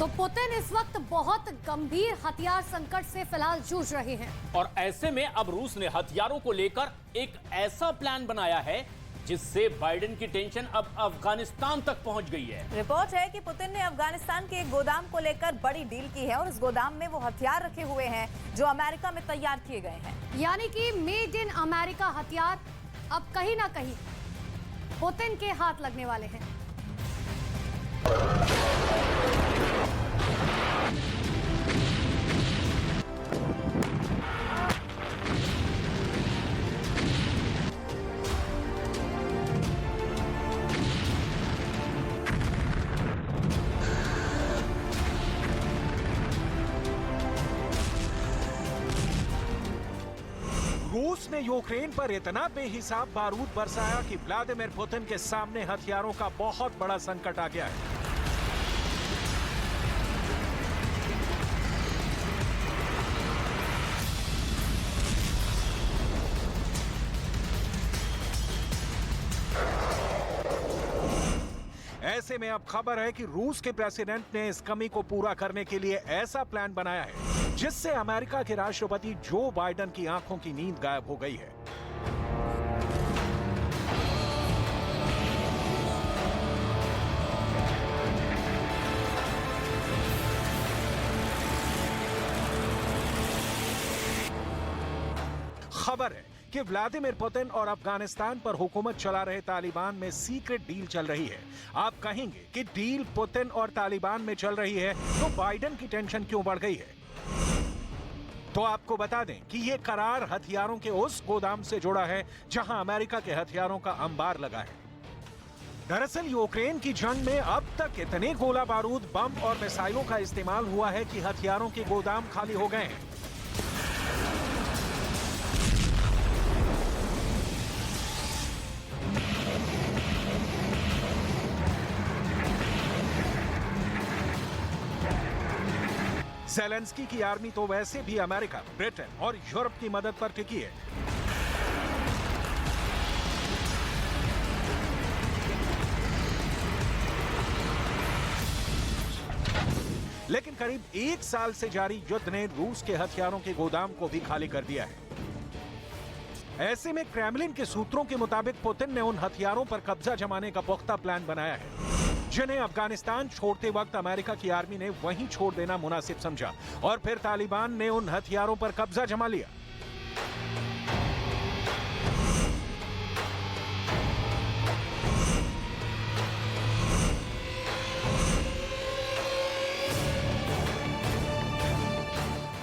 तो पुतिन इस वक्त बहुत गंभीर हथियार संकट से फिलहाल जूझ रहे हैं और ऐसे में अब रूस ने हथियारों को लेकर एक ऐसा प्लान बनाया है जिससे बाइडेन की टेंशन अब अफगानिस्तान तक पहुंच गई है। रिपोर्ट है कि पुतिन ने अफगानिस्तान के एक गोदाम को लेकर बड़ी डील की है और इस गोदाम में वो हथियार रखे हुए हैं जो अमेरिका में तैयार किए गए हैं। यानी कि मेड इन अमेरिका हथियार अब कहीं ना कहीं पुतिन के हाथ लगने वाले हैं। रूस ने यूक्रेन पर इतना बेहिसाब बारूद बरसाया कि व्लादिमीर पुतिन के सामने हथियारों का बहुत बड़ा संकट आ गया है। ऐसे में अब खबर है कि रूस के प्रेसिडेंट ने इस कमी को पूरा करने के लिए ऐसा प्लान बनाया है जिससे अमेरिका के राष्ट्रपति जो बाइडेन की आंखों की नींद गायब हो गई है। खबर है कि व्लादिमीर पुतिन और अफगानिस्तान पर हुकूमत चला रहे तालिबान में सीक्रेट डील चल रही है। आप कहेंगे कि डील पुतिन और तालिबान में चल रही है तो बाइडेन की टेंशन क्यों बढ़ गई है? तो आपको बता दें कि ये करार हथियारों के उस गोदाम से जुड़ा है जहां अमेरिका के हथियारों का अंबार लगा है। दरअसल यूक्रेन की जंग में अब तक इतने गोला बारूद, बम और मिसाइलों का इस्तेमाल हुआ है कि हथियारों के गोदाम खाली हो गए हैं। ज़ेलेंस्की की आर्मी तो वैसे भी अमेरिका, ब्रिटेन और यूरोप की मदद पर टिकी है। लेकिन करीब 1 साल से जारी युद्ध ने रूस के हथियारों के गोदाम को भी खाली कर दिया है। ऐसे में क्रेमलिन के सूत्रों के मुताबिक पुतिन ने उन हथियारों पर कब्जा जमाने का पुख्ता प्लान बनाया है जिन्हें अफगानिस्तान छोड़ते वक्त अमेरिका की आर्मी ने वहीं छोड़ देना मुनासिब समझा और फिर तालिबान ने उन हथियारों पर कब्जा जमा लिया।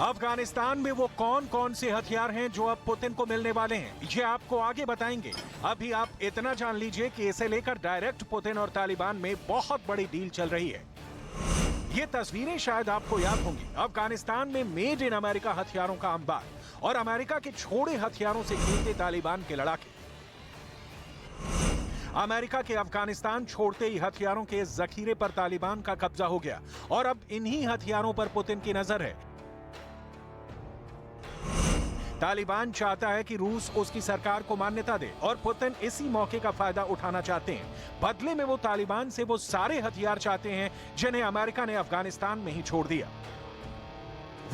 अफगानिस्तान में वो कौन कौन से हथियार हैं जो अब पुतिन को मिलने वाले हैं, ये आपको आगे बताएंगे। अभी आप इतना जान लीजिए कि इसे लेकर डायरेक्ट पुतिन और तालिबान में बहुत बड़ी डील चल रही है। ये तस्वीरें शायद आपको याद होंगी, अफगानिस्तान में मेड इन अमेरिका हथियारों का अंबार और अमेरिका के छोड़े हथियारों से खेलते तालिबान के लड़ाके। अमेरिका के अफगानिस्तान छोड़ते ही हथियारों के इस जखीरे पर तालिबान का कब्जा हो गया और अब इन्हीं हथियारों पर पुतिन की नजर है। तालिबान चाहता है कि रूस उसकी सरकार को मान्यता दे और पुतिन इसी मौके का फायदा उठाना चाहते हैं। बदले में वो तालिबान से वो सारे हथियार चाहते हैं जिन्हें अमेरिका ने अफगानिस्तान में ही छोड़ दिया।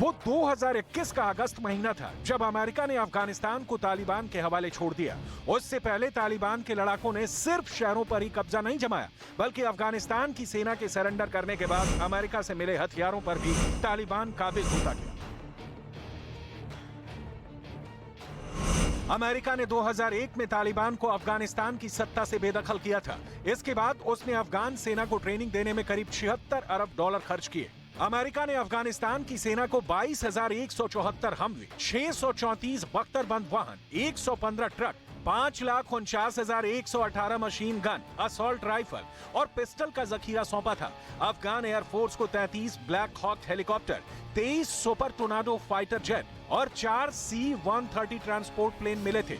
वो 2021 का अगस्त महीना था जब अमेरिका ने अफगानिस्तान को तालिबान के हवाले छोड़ दिया। उससे पहले तालिबान के लड़ाकों ने सिर्फ शहरों पर ही कब्जा नहीं जमाया, बल्कि अफगानिस्तान की सेना के सरेंडर करने के बाद अमेरिका से मिले हथियारों पर भी तालिबान काबिज होता गया। अमेरिका ने 2001 में तालिबान को अफगानिस्तान की सत्ता से बेदखल किया था। इसके बाद उसने अफगान सेना को ट्रेनिंग देने में करीब 76 अरब डॉलर खर्च किए। अमेरिका ने अफगानिस्तान की सेना को 22,174 हमवे, 634 बख्तरबंद वाहन, 115 truck, 5,49,118 machine gun, assault rifle और पिस्टल का जखीरा सौंपा था। अफगान एयरफोर्स को 33 Black Hawk helicopter, 23 super tornado fighter jet और 4 C-130 ट्रांसपोर्ट प्लेन मिले थे।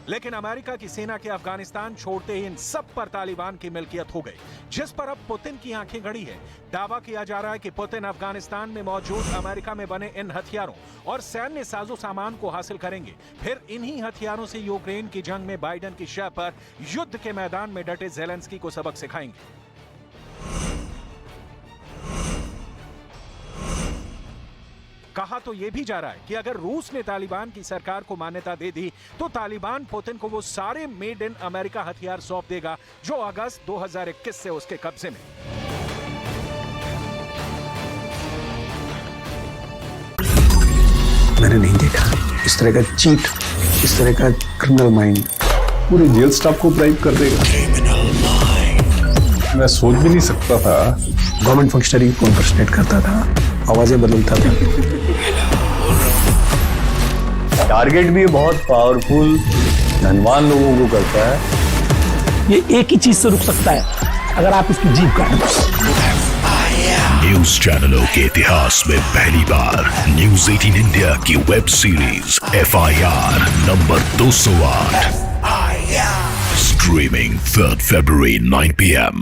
लेकिन अमेरिका की सेना के अफगानिस्तान छोड़ते ही इन सब पर तालिबान की मिल्कियत हो गई, जिस पर अब पुतिन की आंखें गड़ी है। दावा किया जा रहा है कि पुतिन अफगानिस्तान में मौजूद अमेरिका में बने इन हथियारों और सैन्य साजो सामान को हासिल करेंगे। फिर इन्हीं हथियारों से यूक्रेन की जंग में बाइडेन की शह पर युद्ध के मैदान में डटे ज़ेलेंस्की को सबक सिखाएंगे। कहा तो यह भी जा रहा है कि अगर रूस ने तालिबान की सरकार को मान्यता दे दी तो तालिबान पुतिन को वो सारे मेड इन अमेरिका हथियार सौंप देगा जो अगस्त 2021 से उसके कब्जे में। मैंने नहीं देखा इस तरह का चीट, इस तरह का क्रिमिनल माइंड पूरे जेल स्टाफ को ब्राइब कर देगा। मैं सोच भी नहीं सकता था गवर्नमेंट फंक्शनरी को इम्पर्सनेट करता था, आवाजें बदलता था। टारगेट भी बहुत पावरफुल धनवान लोगों को करता है। ये एक ही चीज से रुक सकता है, अगर आप इसकी जीभ काट दो। न्यूज चैनलों के इतिहास में पहली बार न्यूज 18 इंडिया की web series FIR number 208 streaming 3rd February 9 PM